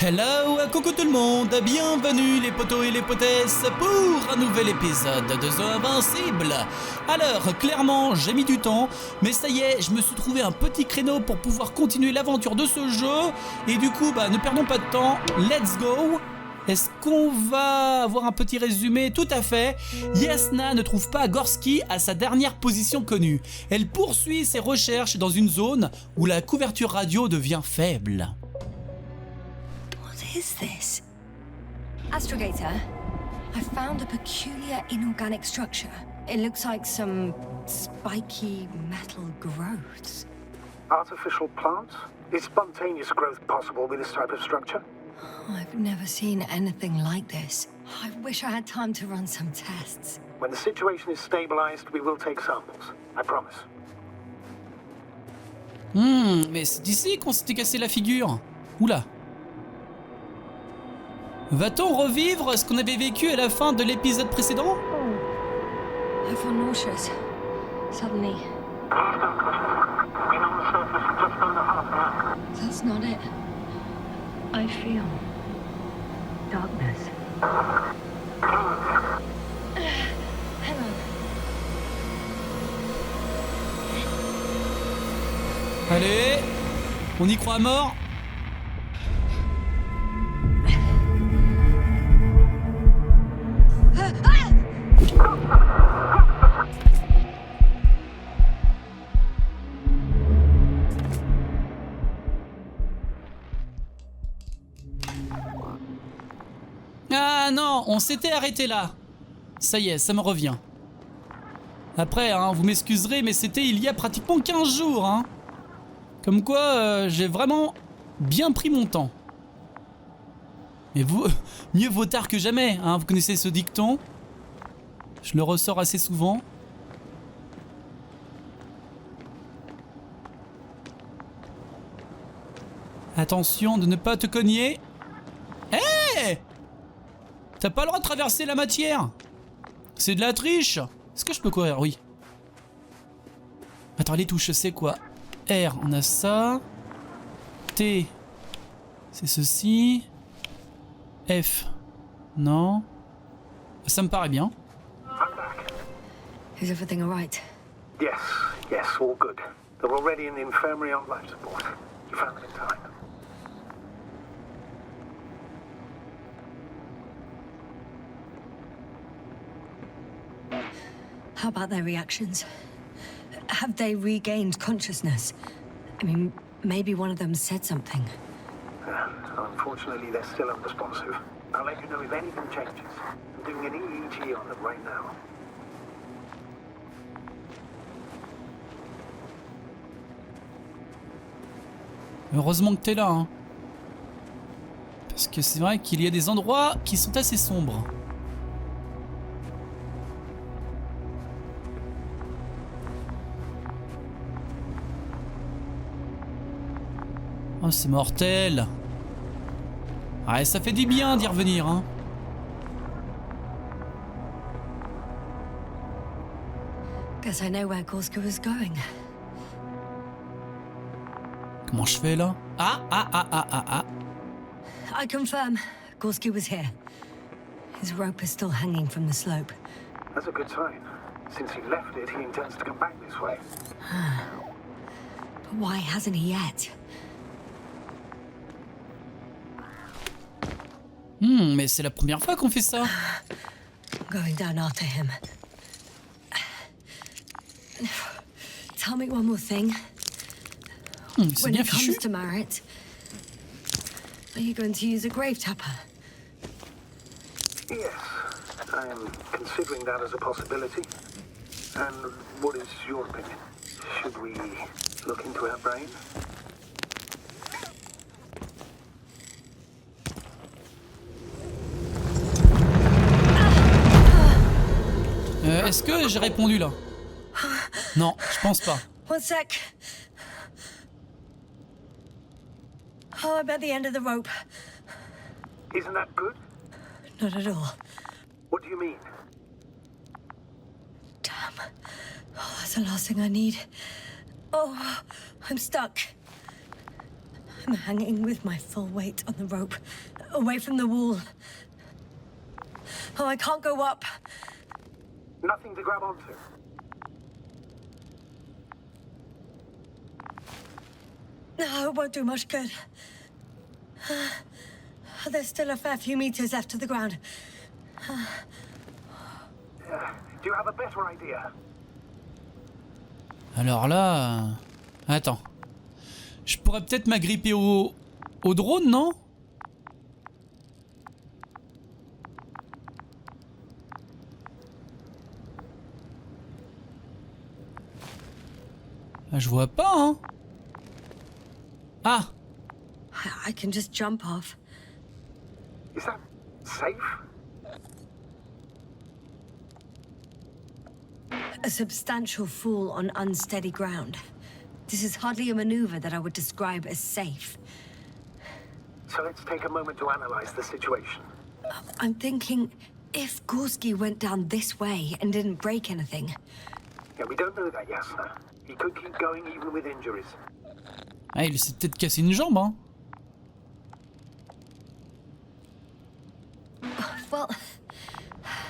Hello, coucou tout le monde, bienvenue les potos et les potesses pour un nouvel épisode de The Invincible. Alors, clairement, j'ai mis du temps, mais ça y est, je me suis trouvé un petit créneau pour pouvoir continuer l'aventure de ce jeu. Et du coup, ne perdons pas de temps, let's go. Est-ce qu'on va avoir un petit résumé? Tout à fait. YASNA ne trouve pas Gorski à sa dernière position connue. Elle poursuit ses recherches dans une zone où la couverture radio devient faible. What is this? Astrogator, I found a peculiar inorganic structure. It looks like some spiky metal growths. Artificial plants? Is spontaneous growth possible with this type of structure? I've never seen anything like this. I wish I had time to run some tests. When the situation is stabilized, we will take samples. I promise. Mais c'est ici qu'on s'était cassé la figure. Oula. Va-t-on revivre ce qu'on avait vécu à la fin de l'épisode précédent? I feel nauseous. Suddenly. That's not it. I feel darkness. Hang on. Allez, on y croit à mort. Ah non, on s'était arrêté là. Ça y est, ça me revient. Après, vous m'excuserez, mais c'était il y a pratiquement 15 jours. Comme quoi, j'ai vraiment bien pris mon temps. Mais vous, mieux vaut tard que jamais, vous connaissez ce dicton. Je le ressors assez souvent. Attention de ne pas te cogner. Hé! T'as pas le droit de traverser la matière. C'est de la triche. Est-ce que je peux courir? Oui. Attends, les touches, c'est quoi? R, on a ça. T, c'est ceci. F, non. Ça me paraît bien. Is everything alright? Yes, all good. They're already in the infirmary on life support. You found them in time. How about their reactions? Have they regained consciousness? I mean, maybe one of them said something. Unfortunately, they're still unresponsive. I'll let you know if anything changes. I'm doing an EEG on them right now. Heureusement que t'es là, Parce que c'est vrai qu'il y a des endroits qui sont assez sombres. Oh, c'est mortel. Ouais, ça fait du bien d'y revenir, Guess I know where Gorski was going. Comment je fais là? Ah. I confirm, Gorski was here. His rope is still hanging from the slope. That's a good sign. Since he left it, he intends to come back this way. But why hasn't he yet? Mais c'est la première fois qu'on fait ça. Going down after him. Tell me one more thing. C'est When bien it comes fichu. to Marit, are you going to use a grave tapper? Yes, I am considering that as a possibility. And what is your opinion? Should we look into her brain? Est-ce que j'ai répondu là? Non, je pense pas. One sec. Oh, I'm at the end of the rope. Isn't that good? Not at all. What do you mean? Damn. Oh, that's the last thing I need. Oh, I'm stuck. I'm hanging with my full weight on the rope, away from the wall. Oh, I can't go up. Nothing to grab onto. No, it won't do much good. There's still a fair few meters left to the ground. Do you have a better idea? Alors là... Attends. Je pourrais peut-être m'agripper au drone, non? Ah, je vois pas, hein. Ah! I can just jump off. Is that safe? A substantial fall on unsteady ground. This is hardly a maneuver that I would describe as safe. So let's take a moment to analyze the situation. I'm thinking, if Gorski went down this way and didn't break anything... Yeah, we don't know that, Yasna. He could keep going even with injuries. Ah, il s'est peut-être cassé une jambe, hein. Well,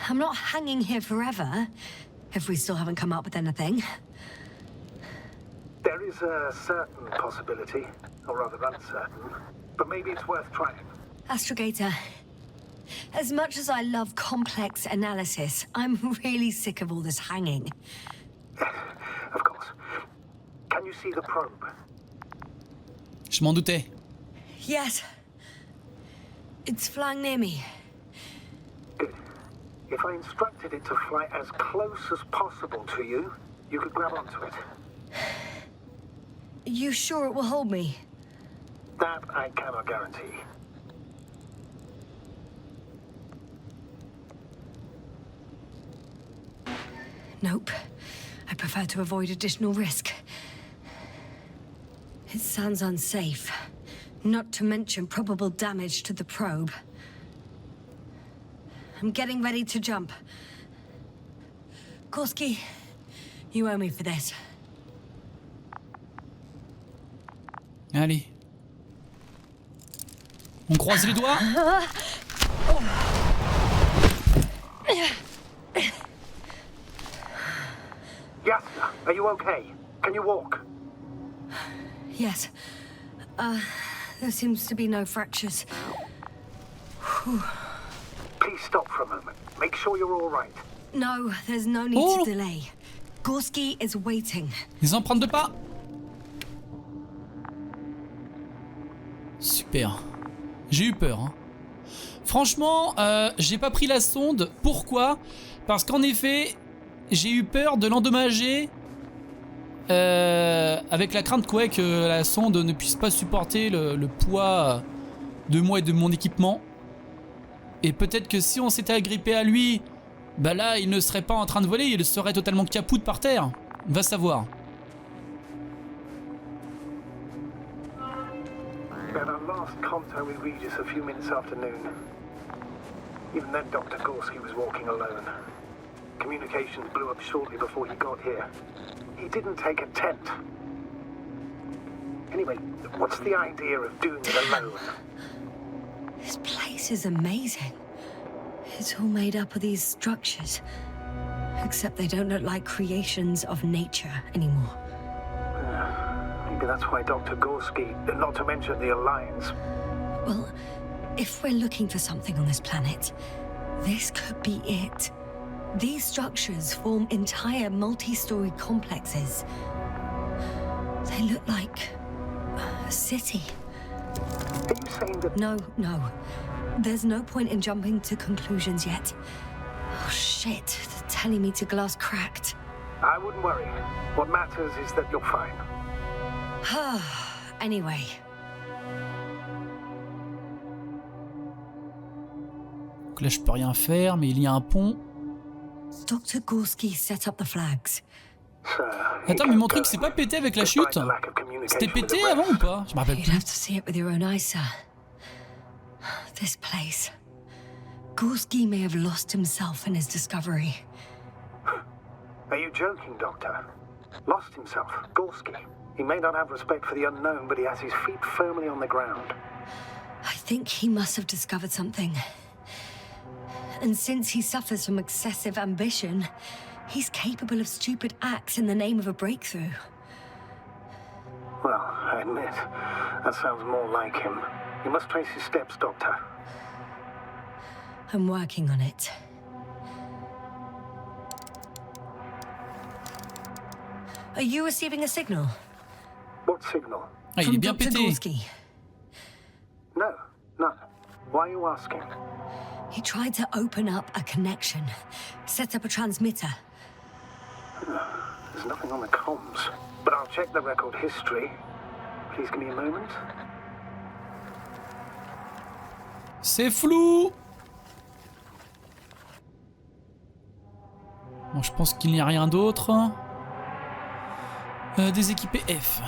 I'm not hanging here forever, if we still haven't come up with anything. There is a certain possibility, or rather uncertain, but maybe it's worth trying. Astrogator, as much as I love complex analysis, I'm really sick of all this hanging. Of course. Can you see the probe? Je m'en doutais. Yes. It's flying near me. Good. If I instructed it to fly as close as possible to you, you could grab onto it. You sure it will hold me? That I cannot guarantee. Nope. I prefer to avoid additional risk. It sounds unsafe. Not to mention probable damage to the probe. I'm getting ready to jump. Gorski, you owe me for this. Allez. On croise les doigts. Yasna, are you okay? Can you walk? Yes. There seems to be no fractures. Please stop for a moment. Make sure you're all right. No, there's no need to delay. Gorski is waiting. Les empreintes de pas. Super. J'ai eu peur, hein. Franchement, j'ai pas pris la sonde. Pourquoi? Parce qu'en effet, j'ai eu peur de l'endommager. Avec la crainte quoi, que la sonde ne puisse pas supporter le poids de moi et de mon équipement. Et peut-être que si on s'était agrippé à lui, bah là il ne serait pas en train de voler, il serait totalement capoute par terre. Va savoir. At our last contact with Regis a few minutes after noon. Even then Dr. Gorski was walking alone. Communications blew up shortly before he got here. He didn't take a tent. Anyway, what's the idea of doing it alone? This place is amazing. It's all made up of these structures. Except they don't look like creations of nature anymore. Maybe that's why Dr. Gorski, not to mention the Alliance... Well, if we're looking for something on this planet, this could be it. These structures form entire multi-story complexes. They look like a city. Are you saying that... No. There's no point in jumping to conclusions yet. Oh shit, they're telling me to glass cracked. I wouldn't worry. What matters is that you're fine. Anyway. Donc là je peux rien faire, mais il y a un pont. Dr. Gorski set up the flags. Attends, mais mon truc c'est pas pété avec la chute? C'était pété avant ou pas? Je me rappelle You'd plus. have to see it with your own eyes, sir. This place. Gorski may have lost himself in his discovery. Are you joking, Doctor? Lost himself? Gorski? He may not have respect for the unknown, but he has his feet firmly on the ground. I think he must have discovered something. And since he suffers from excessive ambition, he's capable of stupid acts in the name of a breakthrough. Well, I admit, that sounds more like him. You must trace his steps, Doctor. I'm working on it. Are you receiving a signal? What signal? Ah, il est bien From Dr. pété. No, none. Why are you asking? He tried to open up a connection, set up a transmitter. There's nothing on the comms, but I'll check the record history. Please give me a moment. C'est flou. Bon, je pense qu'il n'y a rien d'autre. Déséquiper F.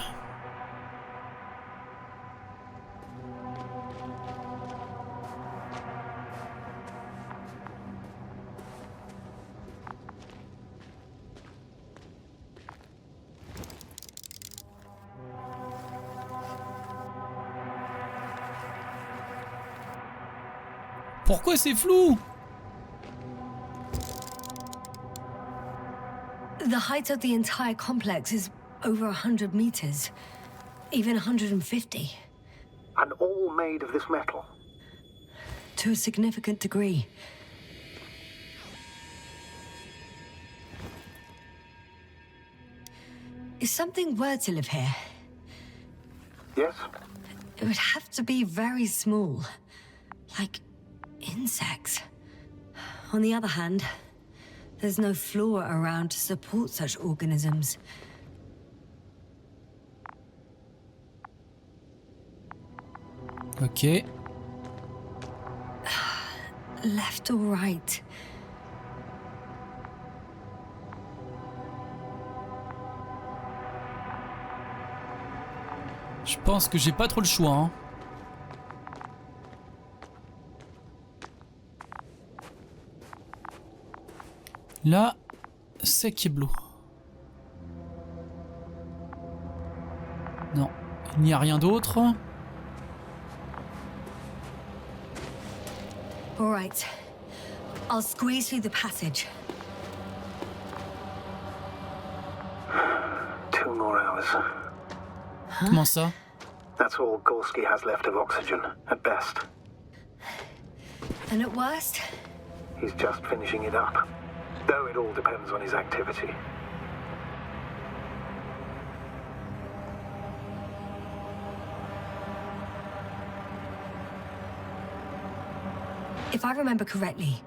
Pourquoi c'est flou? The height of the entire complex is over 100 meters, even 150. And all made of this metal. To a significant degree. If something were to live here, Yes? it would have to be very small, like insects. On the other hand, there's no flora around to support such organisms. Ok. Left or right? Je pense que j'ai pas trop le choix. Hein. Là, c'est Kiblo. Non, il n'y a rien d'autre. All right. I'll squeeze through the passage. 2 more hours. Comment ça? That's all Gorski has left of oxygen, at best. And at worst, He's just finishing it up. Though it all depends on his activity. if I remember correctly,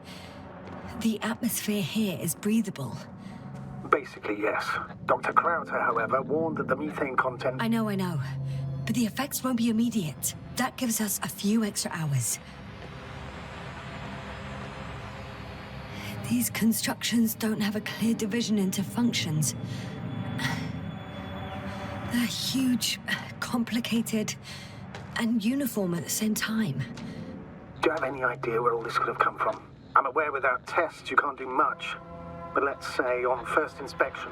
the atmosphere here is breathable. Basically, yes. Dr. Krauter, however, warned that the methane content... I know. But the effects won't be immediate. That gives us a few extra hours. These constructions don't have a clear division into functions. They're huge, complicated, and uniform at the same time. Do you have any idea where all this could have come from? I'm aware without tests you can't do much. But let's say on first inspection.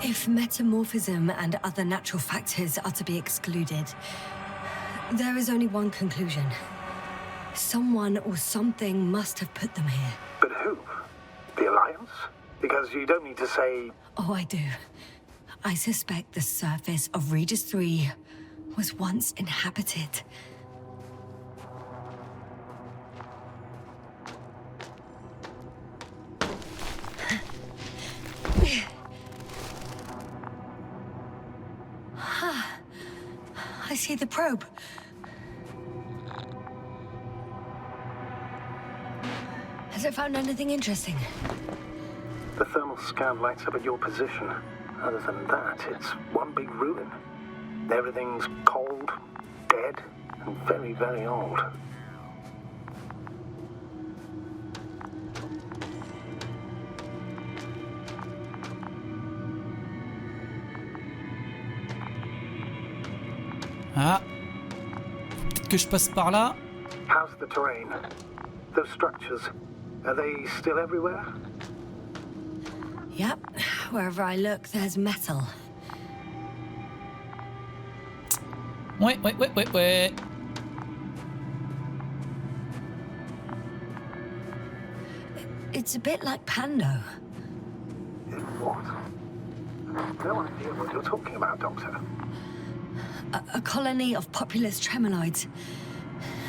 If metamorphism and other natural factors are to be excluded, there is only one conclusion. Someone or something must have put them here. But who? The Alliance? Because you don't need to say... Oh, I do. I suspect the surface of Regis 3 was once inhabited. I see the probe. Has it found anything interesting? The thermal scan lights up at your position. Other than that, it's one big ruin. Everything's cold, dead, and very, very old. Ah. Peut-être que je passe par là. How's the terrain? Those structures, Are they still everywhere? Yep, wherever I look, there's metal. Ouais. It's a bit like Pando. What? No idea what you're talking about, Doctor. A colony of populous tremoloids.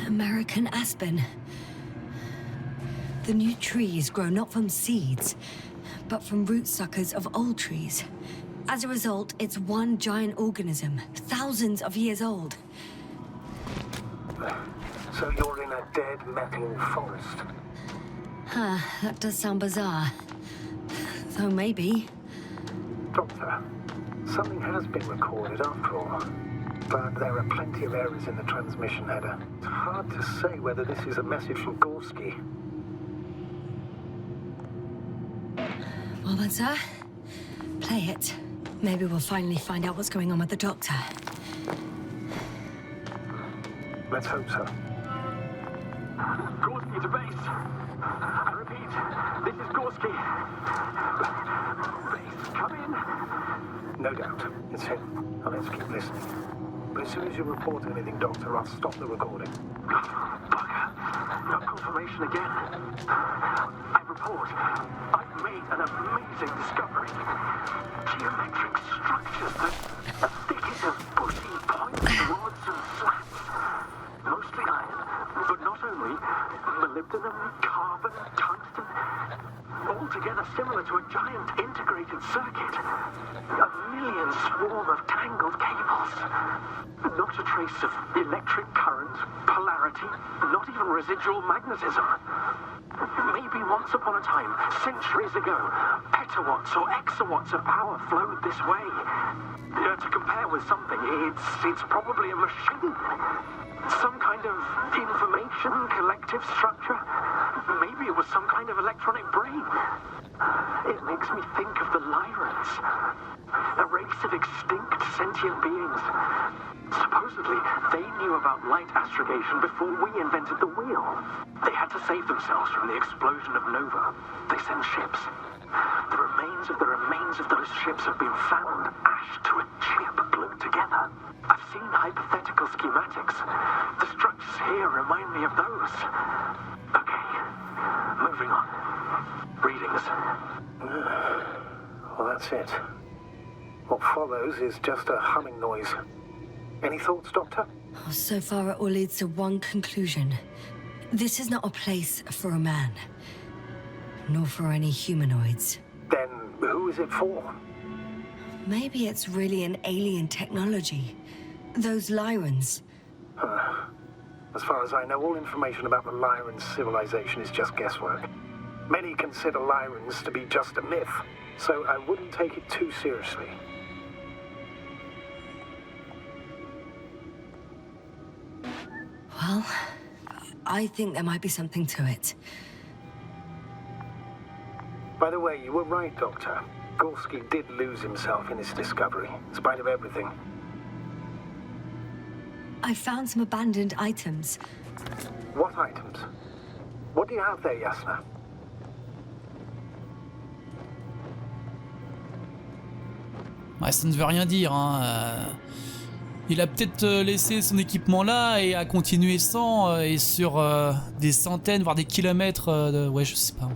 American aspen. The new trees grow not from seeds, but from root suckers of old trees. As a result, it's one giant organism, thousands of years old. So you're in a dead metal forest? Huh, that does sound bizarre. Though maybe. Doctor, something has been recorded after all. But there are plenty of errors in the transmission header. It's hard to say whether this is a message from Gorski. Well then, sir, play it. Maybe we'll finally find out what's going on with the doctor. Let's hope so. Gorski to base. I repeat, this is Gorski. Base, come in. No doubt. It's him. Now let's keep listening. But as soon as you report anything, Doctor, I'll stop the recording. Bugger. No confirmation again. I report. I've made an amazing discovery. Geometric structures that are thicket of bushy points, rods and slats. Mostly iron, but not only. Molybdenum, carbon, tungsten. All together similar to a giant integrated circuit. A million swarm of tangled cables. Not a trace of electric current, polarity, not even residual magnetism. Maybe once upon a time, centuries ago, petawatts or exawatts of power flowed this way. To compare with something, it's probably a machine. Some kind of information collective structure. Maybe it was some kind of electronic brain. It makes me think of the Lyrans, a race of extinct sentient beings. Supposedly, they knew about light astrogation before we invented the wheel. They had to save themselves from the explosion of Nova. They sent ships. The remains of those ships have been found, ashed to a chip glued together. I've seen hypothetical schematics. The structures here remind me of those. Okay, moving on. Readings. Well, that's it. What follows is just a humming noise. Any thoughts, Doctor? So far, it all leads to one conclusion. This is not a place for a man. Nor for any humanoids. Then who is it for? Maybe it's really an alien technology. Those Lyrans. As far as I know, all information about the Lyran civilization is just guesswork. Many consider Lyrans to be just a myth, so I wouldn't take it too seriously. Well, I think there might be something to it. By the way, you were right, Doctor. Gorski did lose himself in his discovery, in spite of everything. I found some abandoned items. What items? What do you have there, Yasna? Ouais, ça ne veut rien dire, hein. Il a peut-être laissé son équipement là et a continué sans, et sur des centaines, voire des kilomètres de... Ouais, je sais pas.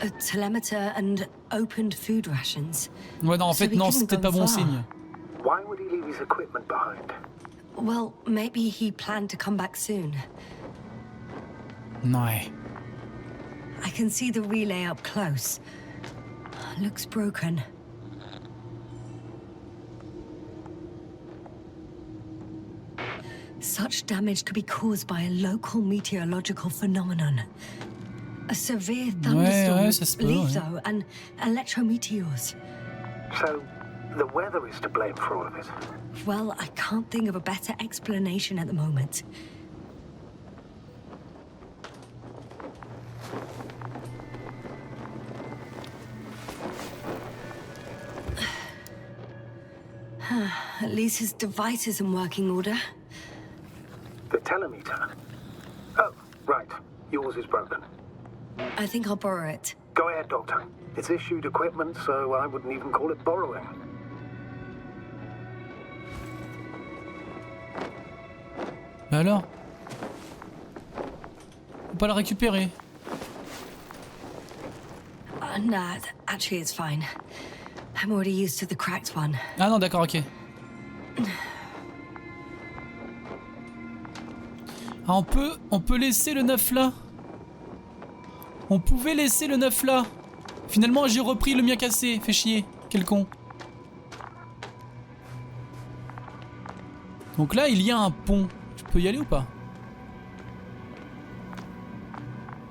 A telemeter and opened food rations. Ouais, non, en fait, non, c'est peut-être pas bon signe. Why would he leave his equipment behind? Well, maybe he planned to come back soon. Ouais. I can see the relay up close. Looks broken. Such damage could be caused by a local meteorological phenomenon. A severe thunderstorm, litho, and electrometeors. So, the weather is to blame for all of it? Well, I can't think of a better explanation at the moment. At least his device is in working order. The telemeter? Yours is broken. I think I'll borrow it. Go ahead, Doctor. It's issued equipment, so I wouldn't even call it borrowing. Bah alors? Faut pas le récupérer. Nah, actually it's fine. I'm already used to the cracked one. Ah non, d'accord, ok. Ah, on peut laisser le neuf là. On pouvait laisser le neuf là. Finalement, j'ai repris le mien cassé. Fait chier. Quel con. Donc là, il y a un pont. Je peux y aller ou pas?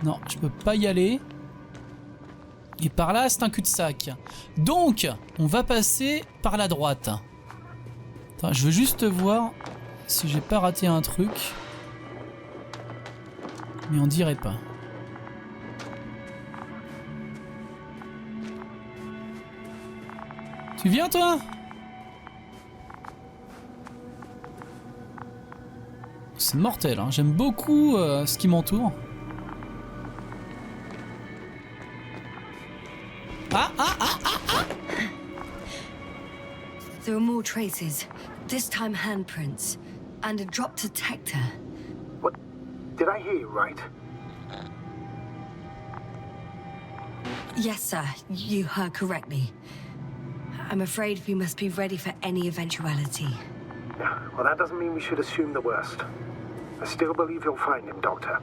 Non, je peux pas y aller. Et par là, c'est un cul-de-sac. Donc, on va passer par la droite. Attends, je veux juste voir si j'ai pas raté un truc. Mais on dirait pas. Tu viens, toi? C'est mortel, hein. J'aime beaucoup ce qui m'entoure. Ah. There are more traces. This time handprints. And a drop detector. What? Did I hear you right? Yes, sir. You heard correctly. I'm afraid we must be ready for any eventuality. Yeah, well, that doesn't mean we should assume the worst. I still believe you'll find him, Doctor.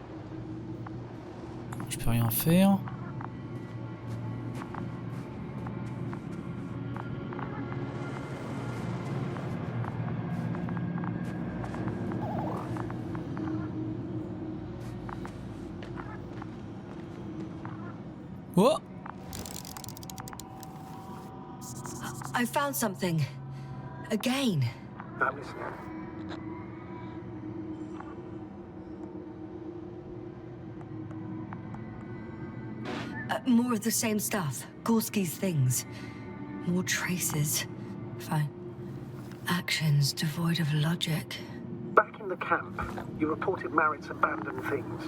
Je peux rien faire. Oh! I found something. Again. I'm listening. More of the same stuff. Gorski's things. More traces. Fine. Actions devoid of logic. Back in the camp, you reported Merritt's abandoned things.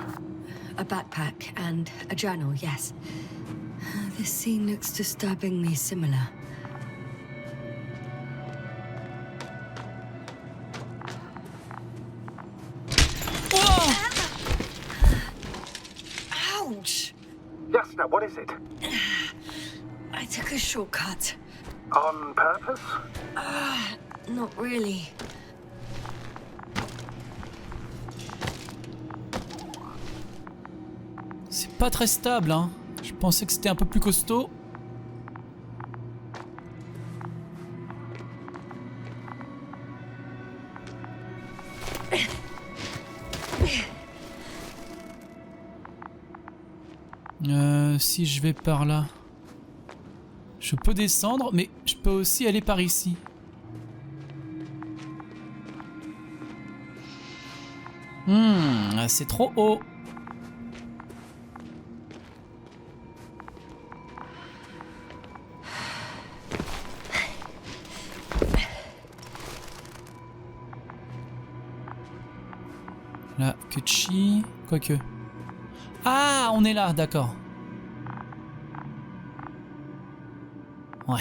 A backpack and a journal, yes. This scene looks disturbingly similar. Ouch! Yasna, what is it? I took a shortcut. On purpose? Not really. C'est pas très stable, hein. Je pensais que c'était un peu plus costaud. Si je vais par là, je peux descendre, mais je peux aussi aller par ici. C'est trop haut. Là, Kuchi, quoique. Ah, on est là, d'accord. Ouais.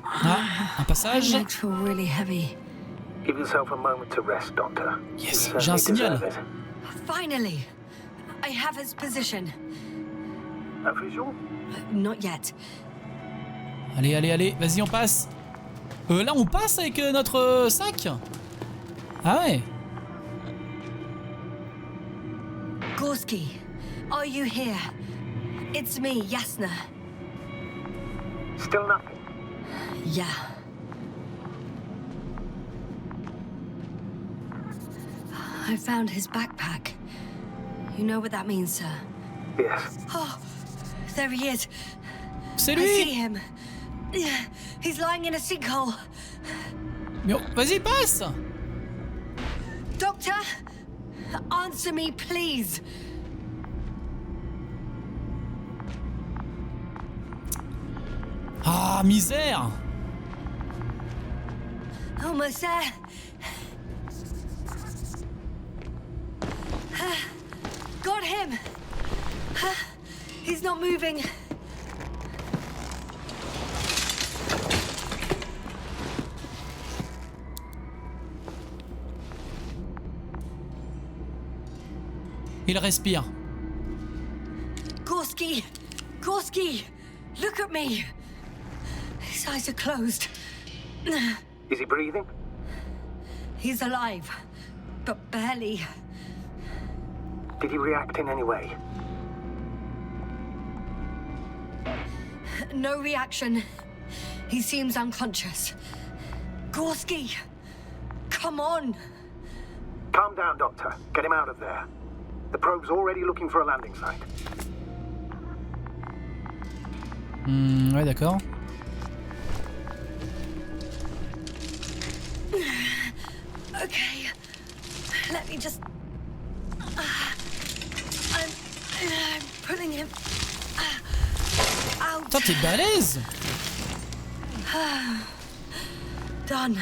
Ah, un passage. My legs feel really heavy. Give yourself a moment to rest, Doctor. Yes, You j'ai un certainly signal. deserve it. Finally! I have his position. A visual? Not yet. Allez, allez, allez, vas-y, on passe. Là, on passe avec notre sac. Ah ouais. Gorski, are you here? It's me, Yasna. Still nothing. Yeah. I found his backpack. You know what that means, sir? Yes. Oh, there he is. C'est I see lui. him. He's lying in a sinkhole. Mais vas-y, passe. Doctor, answer me, please. Ah, misère. Almost there. Got him! He's not moving. Il respire. Gorski! Gorski! Look at me! His eyes are closed. Is he breathing? He's alive, but barely. Did he react in any way? No reaction. He seems unconscious. Gorski! Come on! Calm down, Doctor. Get him out of there. The probe's already looking for a landing site. Ouais, d'accord. Okay. Let me just... I'm pulling him out. Putain, t'es balèze! Done.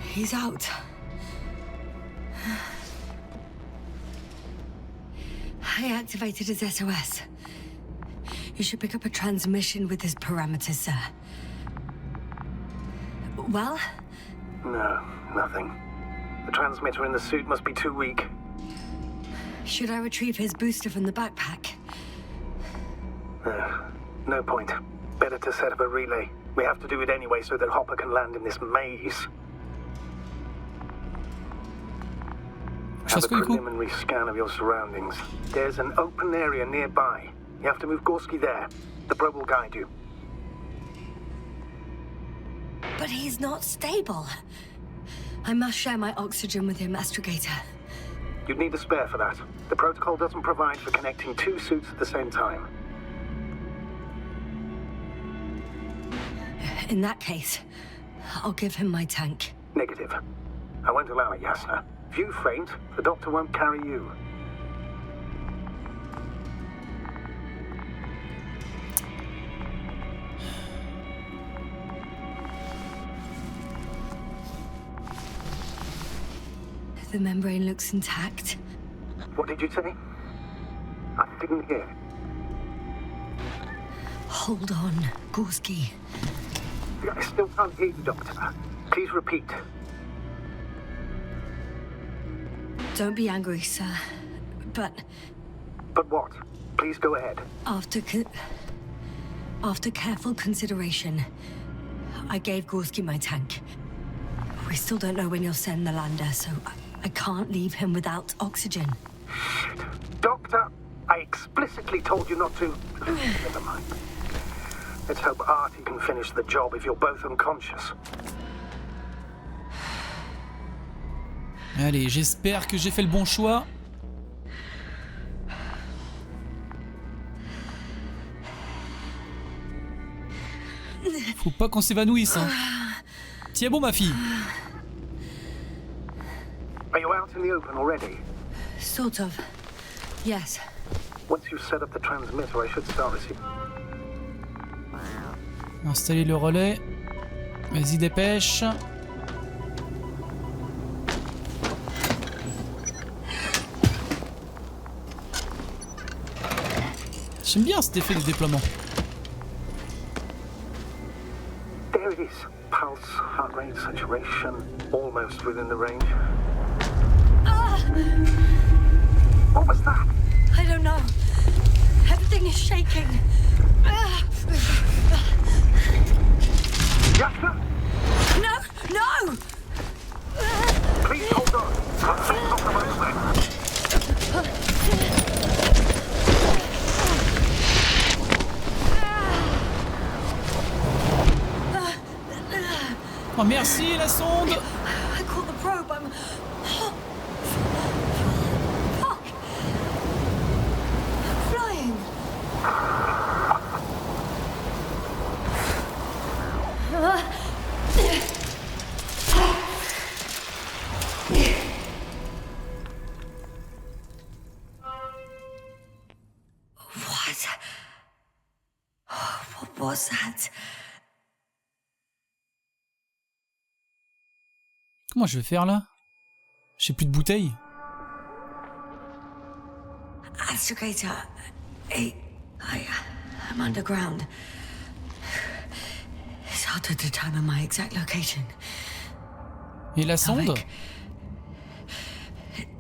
He's out. I activated his SOS. You should pick up a transmission with his parameters, sir. Well? No, nothing. The transmitter in the suit must be too weak. Should I retrieve his booster from the backpack? No point. Better to set up a relay. We have to do it anyway so that Hopper can land in this maze. Have a preliminary scan of your surroundings. There's an open area nearby. You have to move Gorski there. The probe will guide you. But he's not stable. I must share my oxygen with him, Astrogator. You'd need a spare for that. The protocol doesn't provide for connecting two suits at the same time. In that case, I'll give him my tank. Negative. I won't allow it, YASNA. If you faint, the doctor won't carry you. The membrane looks intact. What did you say? I didn't hear. Hold on, Gorski. I still can't hear you, Doctor. Please repeat. Don't be angry, sir. But But what? Please go ahead. after careful consideration, I gave Gorski my tank. We still don't know when you'll send the lander, so I can't leave him without oxygen. Shit. Doctor, I explicitly told you not to. Never mind. Let's hope Artie can finish the job if you're both unconscious. Allez, j'espère que j'ai fait le bon choix. Faut pas qu'on s'évanouisse, hein. Tiens bon, ma fille. Are you out in the open already? Sort of. Yes. Once you've set up the transmitter, I should start receiving. Installer le relais. Vas-y, dépêche. J'aime bien cet effet de déploiement. There it is. Pulse, heart rate, saturation, almost within the range. What was that? I don't know. Everything is shaking. YASNA? No! No! Please hold on. Something's not the right way. Oh merci la sonde. I caught the probe. I'm... Fuck! Flying! What was that? Comment je vais faire là? J'ai plus de bouteilles. Investigator. I'm underground. It's hard to determine my exact location. Et la sonde? Alec,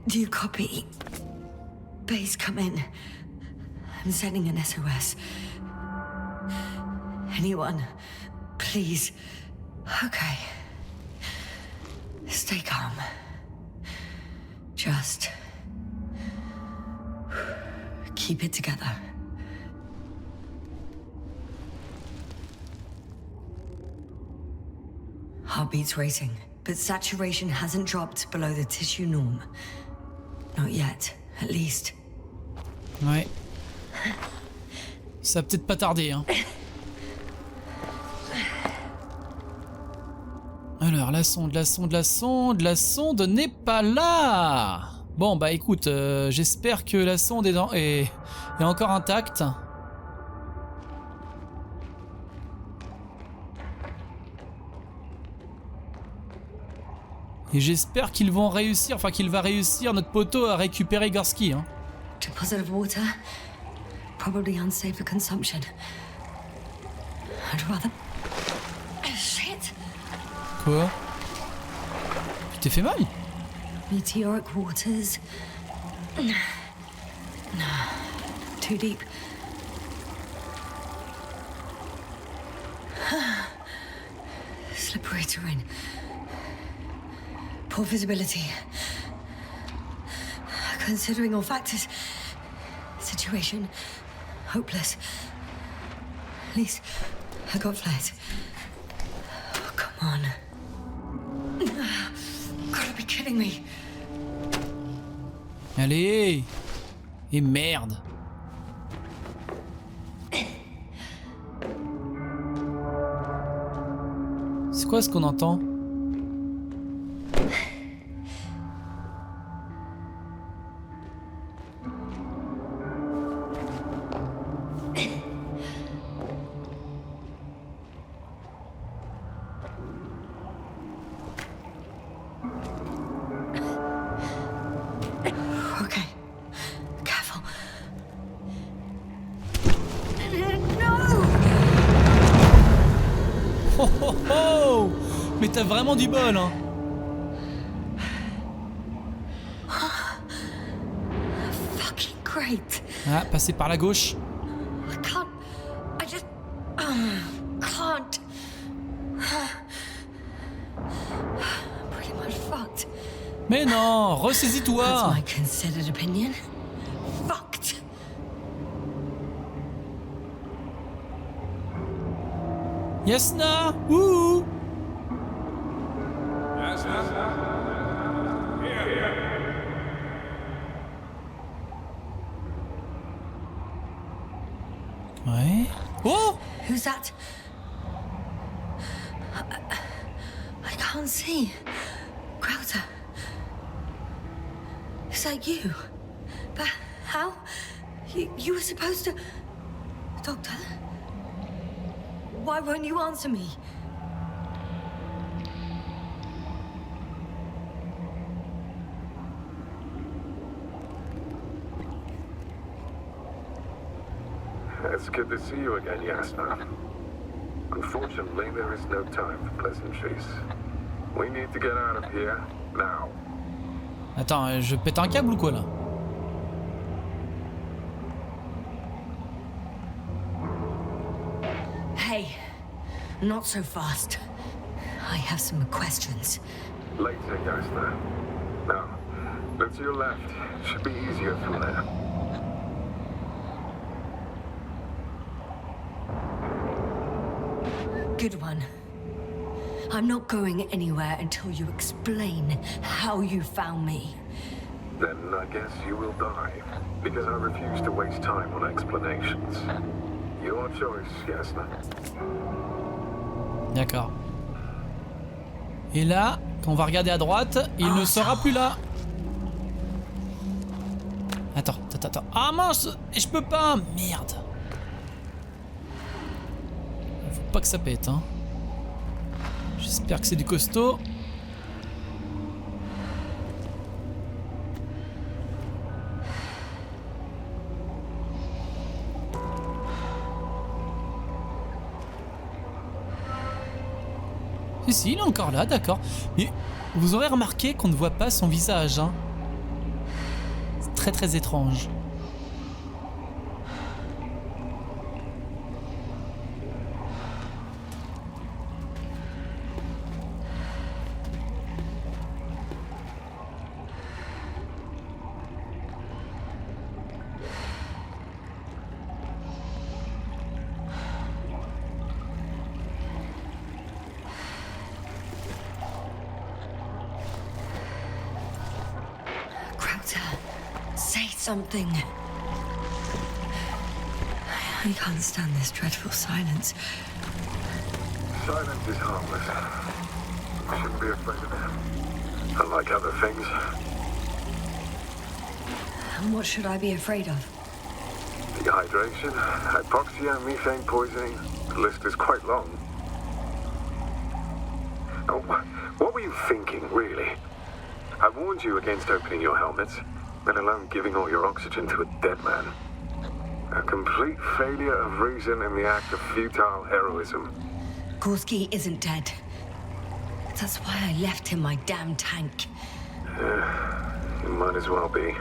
do you copy? Base, come in. I'm sending an SOS. Anyone, please. Okay. Stay calm. Just keep it together. Heartbeat's racing, but saturation hasn't dropped below the tissue norm. Not yet, at least. Ouais. Ça va peut-être pas tarder, hein. Alors, la sonde n'est pas là. Bon, bah écoute, j'espère que la sonde est encore intacte. Et j'espère qu'ils vont réussir, enfin qu'il va réussir notre poteau à récupérer Gorski, hein. Deposit of water, probably unsafe for consumption. I'd rather... Shit! Quoi? Tu t'es fait mal? Meteoric waters. Too deep. Slippery terrain. Poor visibility. Considering all factors, situation hopeless. At least I got flares. Oh, come on. Gotta be kidding me. Allez! Et merde! C'est quoi ce qu'on entend? Okay. Careful. No! Oh oh oh! Mais t'as vraiment du bol, hein! Fucking great. Ah, passer par la gauche. I can't. I just. Can't. I'm pretty much fucked. Mais non! That's Ressaisis-toi! my considered opinion. Fucked. Yasna! Ouh! Ouais. Oh! Who's that? I can't see. Crowther. Is that you? But how? You were supposed to... Doctor? Why won't you answer me? It's good to see you again, Yasna. Unfortunately, there is no time for pleasantries. We need to get out of here now. Attends, je pète un câble ou quoi là? Hey, not so fast. I have some questions. Later, Yasna. Now, look to your left. Should be easier from there. Good one. I'm not going anywhere until you explain how you found me. Then I guess you will die, because I refuse to waste time on explanations. Your choice, Yasna. D'accord. Et là, quand on va regarder à droite, il ne sera plus là. Attends. Ah mince, je peux pas. Merde. Faut pas que ça pète, hein. J'espère que c'est du costaud. Si, il est encore là, d'accord. Mais vous aurez remarqué qu'on ne voit pas son visage, hein. C'est très très étrange. Say something. I can't stand this dreadful silence. Silence is harmless. We shouldn't be afraid of it. Unlike other things. And what should I be afraid of? Dehydration, hypoxia, methane poisoning. The list is quite long. Oh, what were you thinking, really? I warned you against opening your helmets, let alone giving all your oxygen to a dead man. A complete failure of reason in the act of futile heroism. Gorski isn't dead. That's why I left him my damn tank. It might as well be.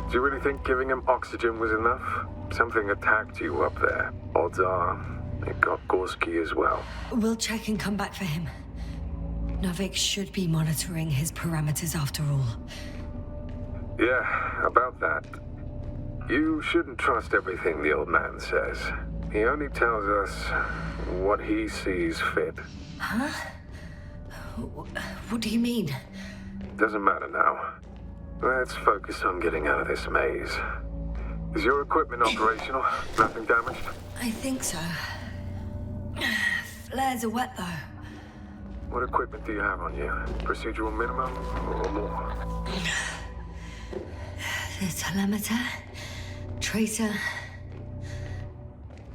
Do you really think giving him oxygen was enough? Something attacked you up there. Odds are, it got Gorski as well. We'll check and come back for him. Novik should be monitoring his parameters after all. Yeah, about that. You shouldn't trust everything the old man says. He only tells us what he sees fit. Huh? What do you mean? Doesn't matter now. Let's focus on getting out of this maze. Is your equipment operational? Nothing damaged? I think so. Flares are wet though. What equipment do you have on you? Procedural minimum or more? The telemeter, tracer,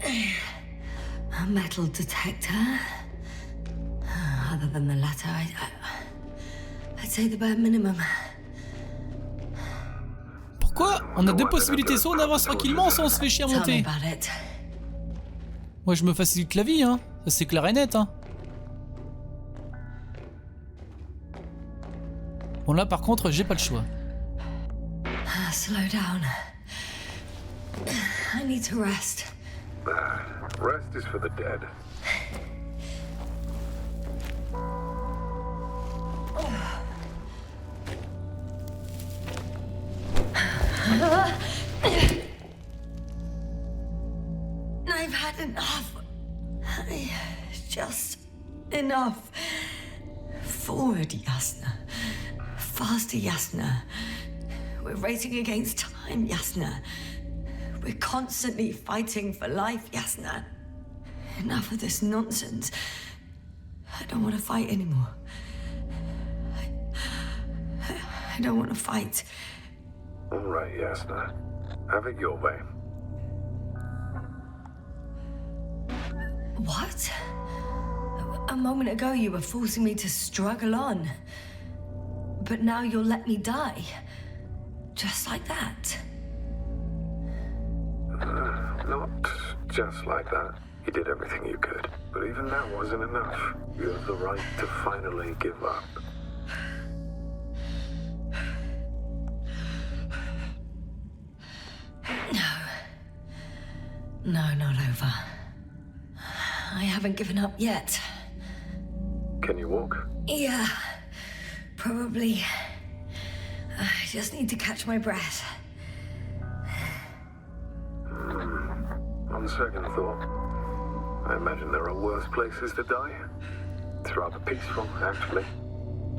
a metal detector. Other than the latter, I'd say the bare minimum. Pourquoi on a deux possibilités, soit on avance tranquillement, soit on se fait chier à Tell me monter. about it. Moi je me facilite la vie, hein. Ça c'est clair et net, hein. Bon là par contre j'ai pas le choix. Slow down. I need to rest. Rest is for the dead. I've had enough. Just enough. Forward, YASNA. Faster, YASNA. We're racing against time, YASNA. We're constantly fighting for life, YASNA. Enough of this nonsense. I don't want to fight anymore. I don't want to fight. All right, Yasna. Have it your way. What? A moment ago you were forcing me to struggle on. But now you'll let me die. Just like that. Not just like that. You did everything you could. But even that wasn't enough. You have the right to finally give up. No, not over. I haven't given up yet. Can you walk? Yeah, probably. I just need to catch my breath. On second thought, I imagine there are worse places to die. It's rather peaceful, actually.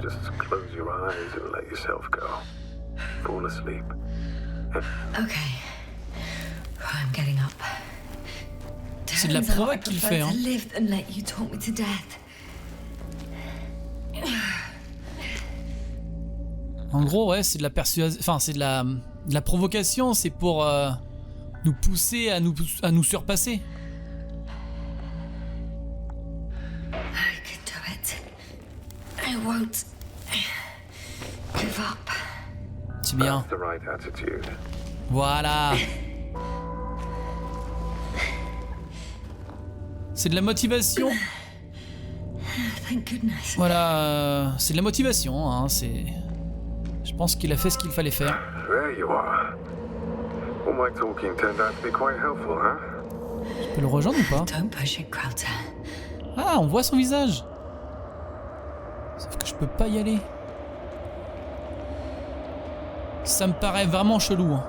Just close your eyes and let yourself go. Fall asleep. Okay. I'm getting up. C'est de la provoque qu'il fait, hein. Live and let you talk me to death. En gros, ouais, c'est de la persuasion, enfin, c'est de la provocation, c'est pour nous pousser à nous surpasser. I can do it. I won't give up. C'est bien. That's the right attitude. Voilà. C'est de la motivation. Thank goodness. Voilà, c'est de la motivation, hein, c'est... Je pense qu'il a fait ce qu'il fallait faire. There you are. All my talking turned out to be quite helpful, huh? Je peux le rejoindre ou pas? Don't push it, Crowther. Ah, on voit son visage. Sauf que je peux pas y aller. Ça me paraît vraiment chelou. Hein.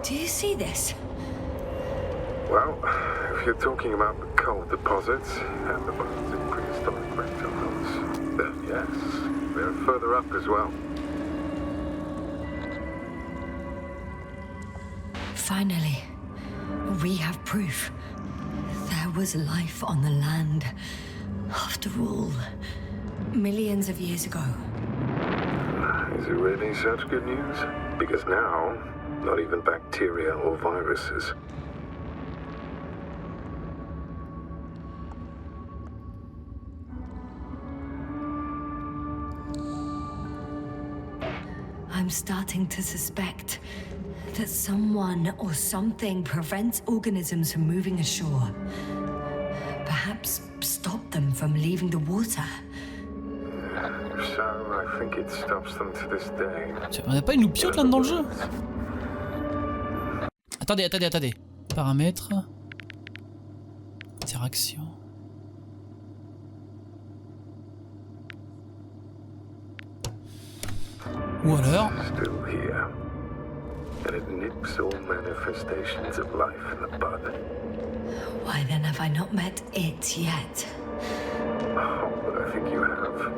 Do you see this? Well, if you're talking about the coal deposits and the bones in prehistoric reptiles, then yes, they're further up as well. Finally, we have proof. There was life on the land. After all, millions of years ago. Is it really such good news? Because now, not even bacteria or viruses. I'm starting to suspect that someone or something prevents organisms from moving ashore. Perhaps stop them from leaving the water. So, I think it stops them to this day. On n'a pas une loupiote là dans le jeu? Attendez. Paramètres. Interaction. Ou alors... Still here. And it nips all manifestations of life in the bud. Why then have I not met it yet? Oh, but I think you have.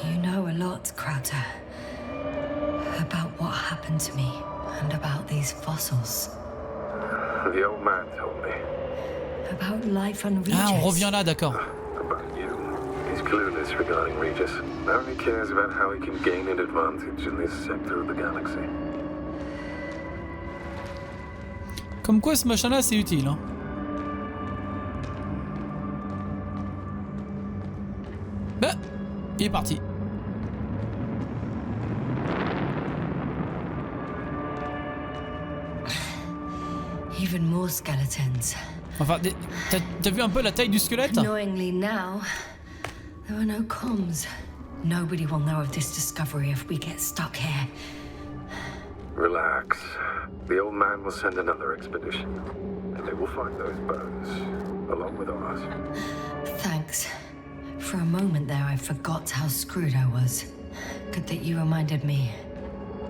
You know a lot, Crowther. About what happened to me and about these fossils. The old man told me. About life on Regis. Ah, on revient là, d'accord. About you. He's clueless regarding Regis. Only cares about how he can gain an advantage in this sector of the galaxy. Comme quoi ce machin là c'est utile hein. Bah, il est parti. Even more skeletons. Enfin, t'as vu un peu la taille du squelette? Annoyingly now, there are no comms. Nobody will know of this discovery if we get stuck here. Relax. The old man will send another expedition. And they will find those bones, along with ours. Thanks. For a moment there, I forgot how screwed I was. Good that you reminded me.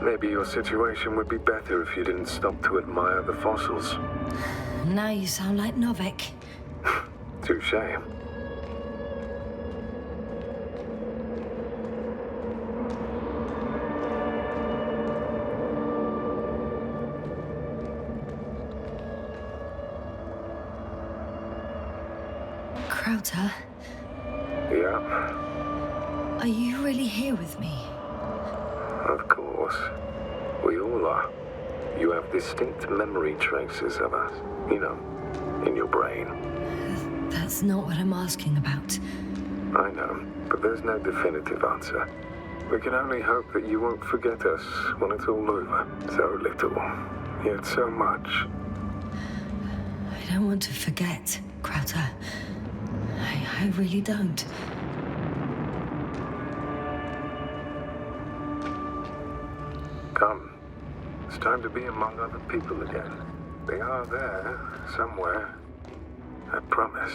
Maybe your situation would be better if you didn't stop to admire the fossils. Now you sound like Novik. Touché. Crowther, Yeah, are you really here with me? of course. We all are. You have distinct memory traces of us, you know, in your brain. That's not what I'm asking about. I know, but there's no definitive answer. We can only hope that you won't forget us when it's all over. So little, yet so much. I don't want to forget, Crowther. I really don't. Come. It's time to be among other people again. They are there, somewhere. I promise.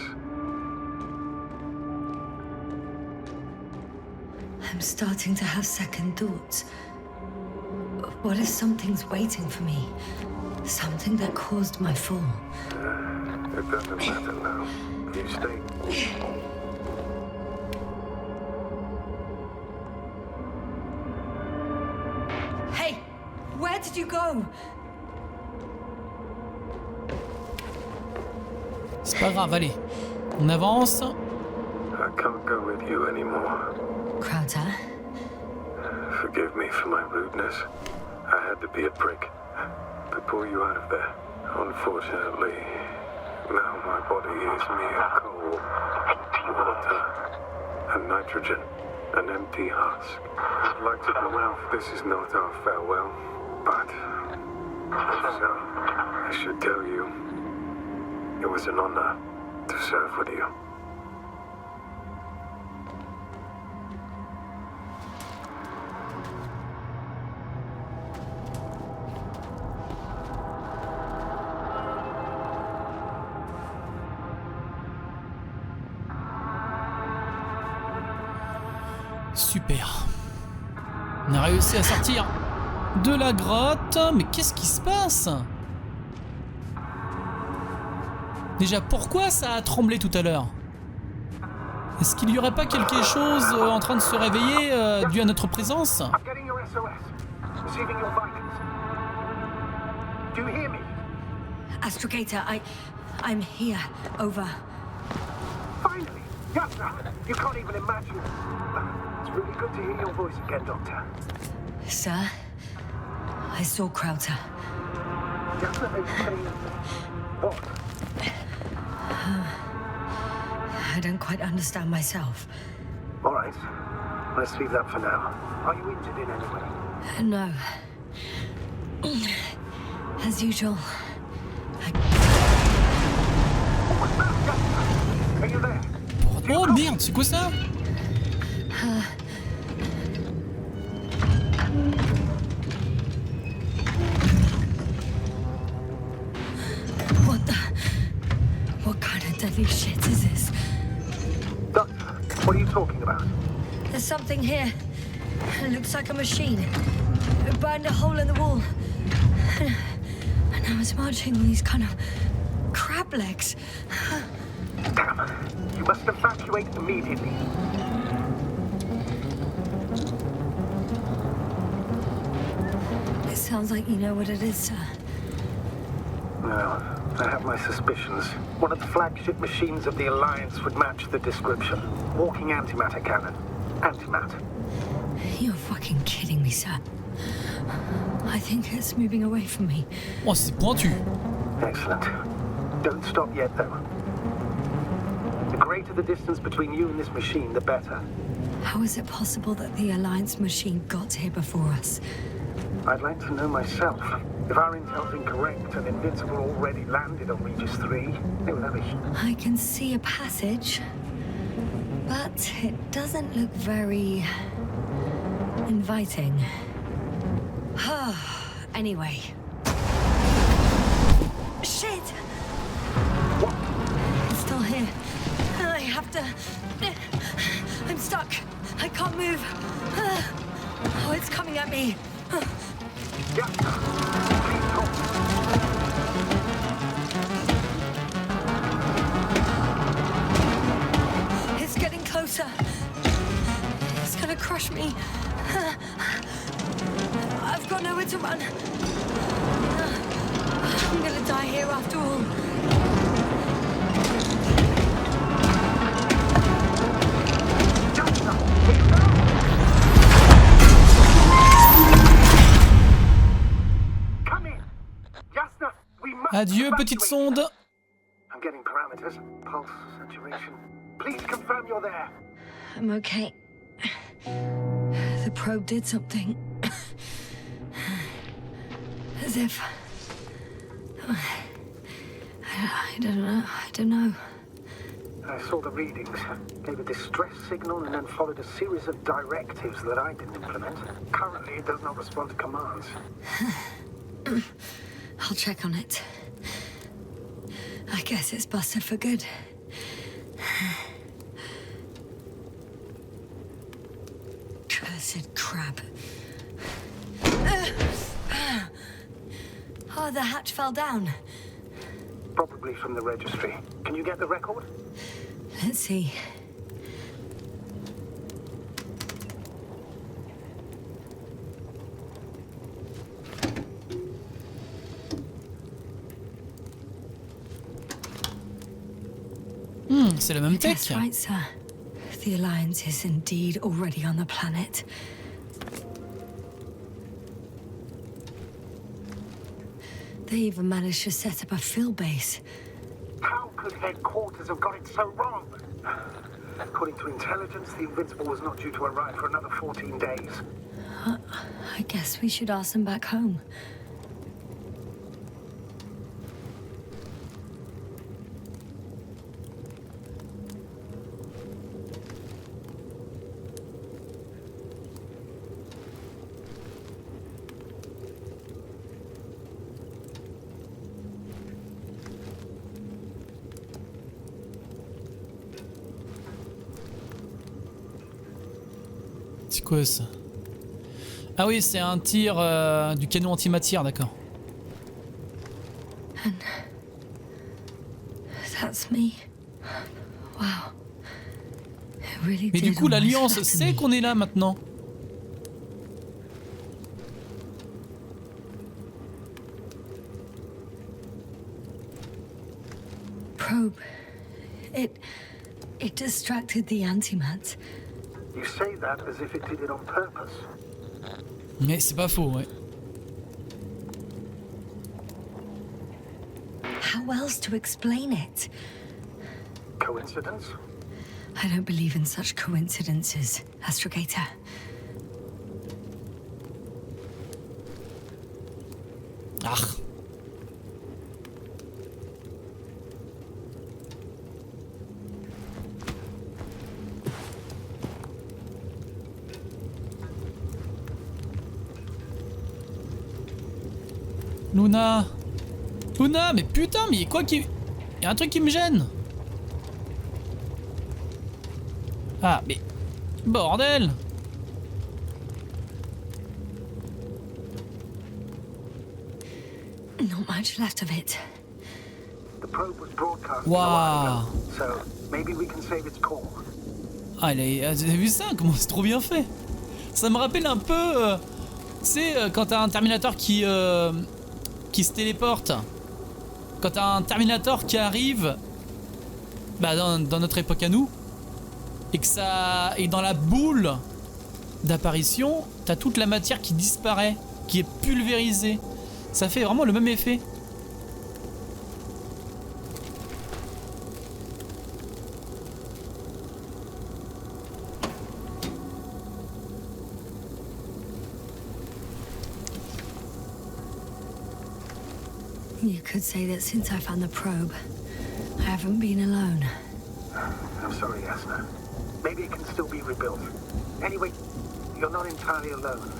I'm starting to have second thoughts. What if something's waiting for me? Something that caused my fall? It doesn't matter now. You stay. Hey! Where did you go? C'est pas grave, allez. On avance. I can't go with you anymore. Crowther? Forgive me for my rudeness. I had to be a prick. To pull you out of there. Unfortunately, now my body is mere coal, water, and nitrogen. An empty husk. I'd like to believe this is not our farewell, but So, I should tell you, it was an honor to serve with you. Super. On a réussi à sortir de la grotte. Mais qu'est-ce qui se passe? Déjà, pourquoi ça a tremblé tout à l'heure? Est-ce qu'il n'y aurait pas quelque chose en train de se réveiller dû à notre présence? I'm getting your SOS. Receiving your vitals. Do you hear me? Astrogator, I'm here. Over. Finally! Yasna! You can't even imagine. It's really good to hear your voice again, Doctor. Sir, I saw Krauter. Yasna, are you saying what? I don't quite understand myself. All right. Let's leave that for now. Are you injured in any way? No. As usual. Are you there? Oh merde, c'est quoi ça? What kind of deadly shit is this? Doctor, what are you talking about? There's something here. It looks like a machine. It burned a hole in the wall. And now it's marching on these kind of crab legs. Damn. You must evacuate immediately. It sounds like you know what it is, sir. No, I have my suspicions. One of the flagship machines of the Alliance would match the description. Walking antimatter cannon. Antimatter. You're fucking kidding me, sir. I think it's moving away from me. Oh, c'est pointu. Excellent. Don't stop yet, though. The greater the distance between you and this machine, the better. How is it possible that the Alliance machine got here before us? I'd like to know myself. If our intel's incorrect and Invincible already landed on Regis 3, they would have a... I can see a passage, but it doesn't look very inviting. Anyway. Shit! What? It's still here. I have to... I'm stuck. I can't move. Oh, it's coming at me. Yeah. Please talk. It's getting closer. It's gonna crush me. I've got nowhere to run. I'm gonna die here after all. Come in. Yasna, we must Adieu, petite evacuate. sonde. I'm getting parameters. Pulse, saturation. Please confirm you're there. I'm okay. The probe did something. As if... I don't know. I saw the readings, gave a distress signal, and then followed a series of directives that I didn't implement. Currently, it does not respond to commands. I'll check on it. I guess it's busted for good. Cursed crab. Oh, the hatch fell down. Probably from the registry. Can you get the record? Let's see. C'est la même tech. That's right, sir. The Alliance is indeed already on the planet. They even managed to set up a field base. How could headquarters have got it so wrong? According to intelligence, the Invincible was not due to arrive for another 14 days. I guess we should ask them back home. C'est quoi ça? Ah oui, c'est un tir du canon antimatière, d'accord. And that's me. Wow. It really Mais du did coup, almost l'Alliance flatter sait me. qu'on est là maintenant. Probe. It distracted the antimats. You say that as if it did it on purpose. Mais c'est pas faux, ouais. How else to explain it? Coincidence? I don't believe in such coincidences, Astrogator. Ah. Luna. Luna, mais putain, mais quoi qui... Y a un truc qui me gêne. Ah, mais... Bordel. Not much left of it. The probe was broadcast Wow. a while ago, so maybe we can save its call. Ah, vous avez vu ça? Comment c'est trop bien fait? Ça me rappelle un peu... tu sais, quand t'as un Terminator qui se téléporte. Quand t'as un Terminator qui arrive... Bah, dans notre époque à nous. Et que ça... Et dans la boule d'apparition, t'as toute la matière qui disparaît. Qui est pulvérisée. Ça fait vraiment le même effet. You could say that since I found the probe, I haven't been alone. I'm sorry, Yasna. Maybe it can still be rebuilt. Anyway, you're not entirely alone.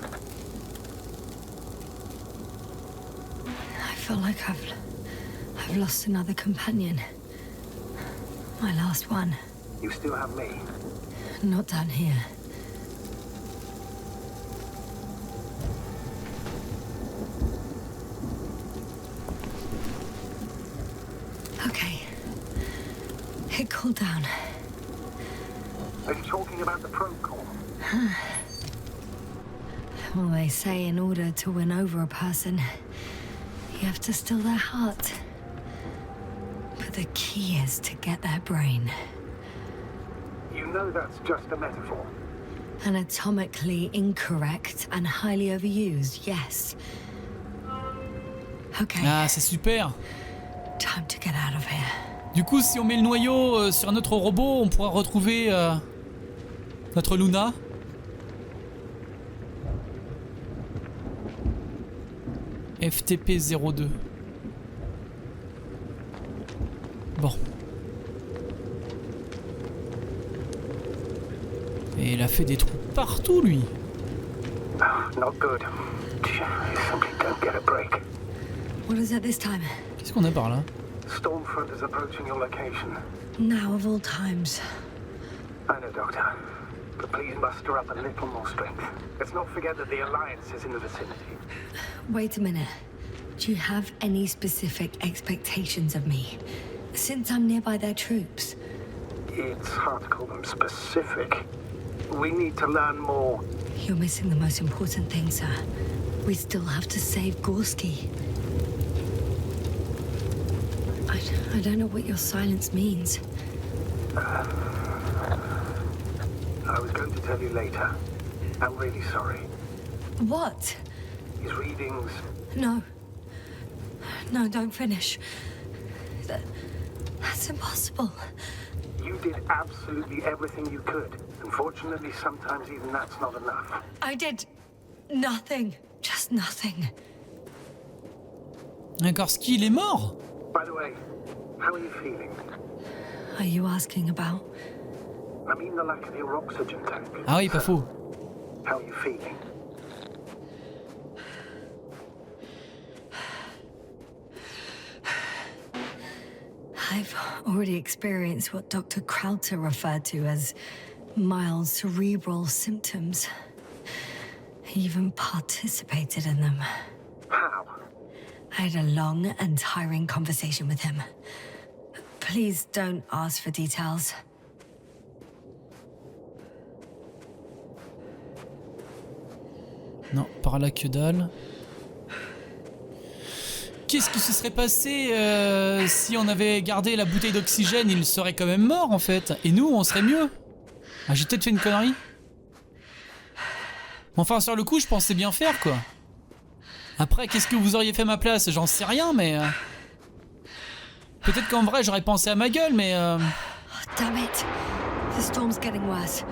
I feel like I've lost another companion. My last one. You still have me. Not down here. Okay. It cooled down. Are you talking about the probe call? Well, they say in order to win over a person, you have to still their heart. But the key is to get their brain. You know that's just a metaphor. Anatomically incorrect and highly overused, yes. Okay, Ah, c'est super. time to get out of here. Du coup, si on met le noyau sur notre robot, on pourra retrouver notre Luna. FTP 02. Bon. Et il a fait des trous partout, lui. Not good. You simply don't get a break. What is it this time? Qu'est-ce qu'on a par là? Stormfront is approaching your location. Now of all times. I know, Doctor. But please muster up a little more strength. Let's not forget that the Alliance is in the vicinity. Wait a minute. Do you have any specific expectations of me? Since I'm nearby their troops. It's hard to call them specific. We need to learn more. You're missing the most important thing, sir. We still have to save Gorski. I don't know what your silence means. I was going to tell you later. I'm really sorry. What? His readings... No. No, don't finish. That's impossible. You did absolutely everything you could. Unfortunately, sometimes even that's not enough. I did nothing. Just nothing. Gorski, il est mort. By the way, how are you feeling? Are you asking about? I mean the lack of your oxygen tank. Ah oui, pas faux. How are you feeling? I've already experienced what Dr. Krauter referred to as mild cerebral symptoms. even participated in them. How? I had a long and tiring conversation with him. Please don't ask for details. Non, par là que dalle. Qu'est-ce qui se serait passé si on avait gardé la bouteille d'oxygène? Il serait quand même mort en fait. Et nous, on serait mieux. Ah, j'ai peut-être fait une connerie. Enfin, sur le coup, je pensais bien faire quoi. Après, qu'est-ce que vous auriez fait à ma place? J'en sais rien, mais... Peut-être qu'en vrai, j'aurais pensé à ma gueule, mais... Oh, damn it. The storm's getting worse.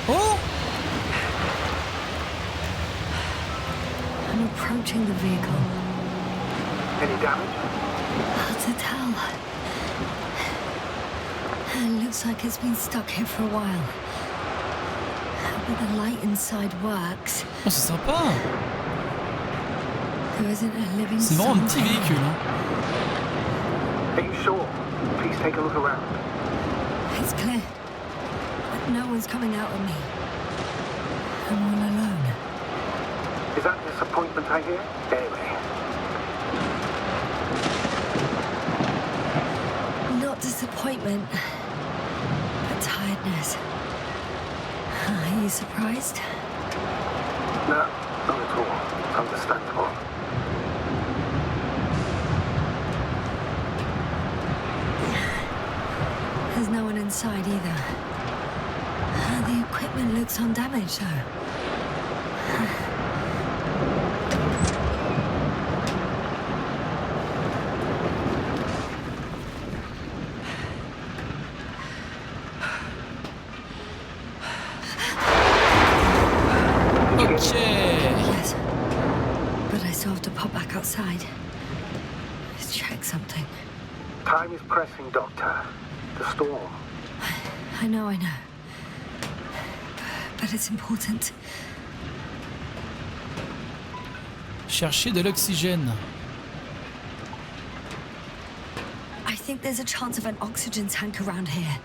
Oh! I'm approaching the vehicle. Any damage? Hard to tell. It looks like it's been stuck here for a while. But the light inside works. Oh, c'est sympa! There isn't a living C'est vraiment un petit soul. véhicule, hein. Are you sure? Please take a look around. It's clear. But no one's coming out at me. I'm all alone. Is that disappointment I hear? Anyway. Not disappointment, but tiredness. Are you surprised? No, not at all. It's understandable. There's no one inside either. The equipment looks undamaged, though. Ok. Yes. But I still have to pop back outside. Let's check something. Time is pressing, Doctor. The storm. I know. But it's important. Chercher de l'oxygène. I think there's a chance of an oxygen tank around here.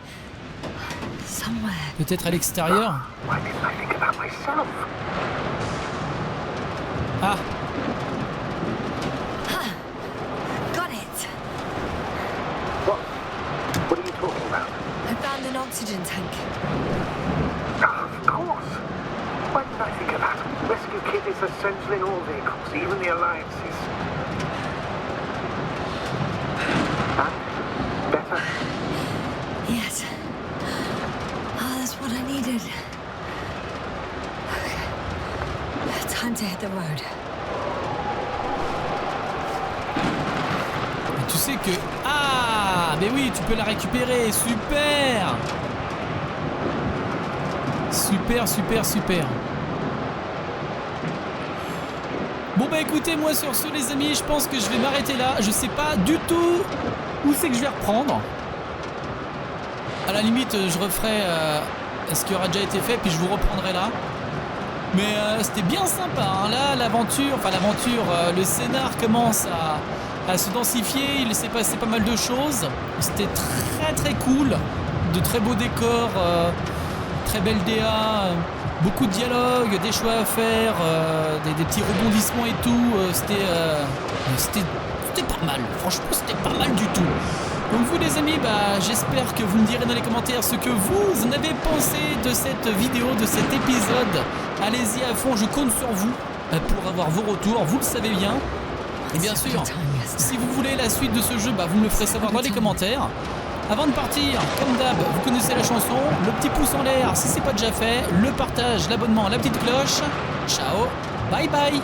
Somewhere. Peut-être à l'extérieur. Why didn't I think of that myself? Ah! Got it! What? What are you talking about? I found an oxygen tank. Oh, of course. Why didn't I think of that? Rescue kit is essential in all vehicles, even the Alliances. And? Better? Yes. Oh, that's what I needed. Okay. Time to hit the road. Et tu sais que... Ah! Mais oui, tu peux la récupérer. Super! Super, super, super. Bon bah écoutez, moi sur ce les amis, je pense que je vais m'arrêter là. Je sais pas du tout où c'est que je vais reprendre. À la limite, je referai ce qui aura déjà été fait, puis je vous reprendrai là. Mais c'était bien sympa, hein. Là l'aventure, le scénar commence à se densifier. Il s'est passé pas mal de choses. C'était très très cool. De très beaux décors, très belle DA, beaucoup de dialogues, des choix à faire, des petits rebondissements et tout. C'était pas mal. Franchement, c'était pas mal du tout. Donc vous les amis, j'espère que vous me direz dans les commentaires ce que vous en avez pensé de cette vidéo, de cet épisode. Allez-y à fond, je compte sur vous pour avoir vos retours, vous le savez bien. Et bien sûr, si vous voulez la suite de ce jeu, vous me le ferez savoir dans les commentaires. Avant de partir, comme d'hab, vous connaissez la chanson, le petit pouce en l'air si c'est pas déjà fait, le partage, l'abonnement, la petite cloche. Ciao, bye bye.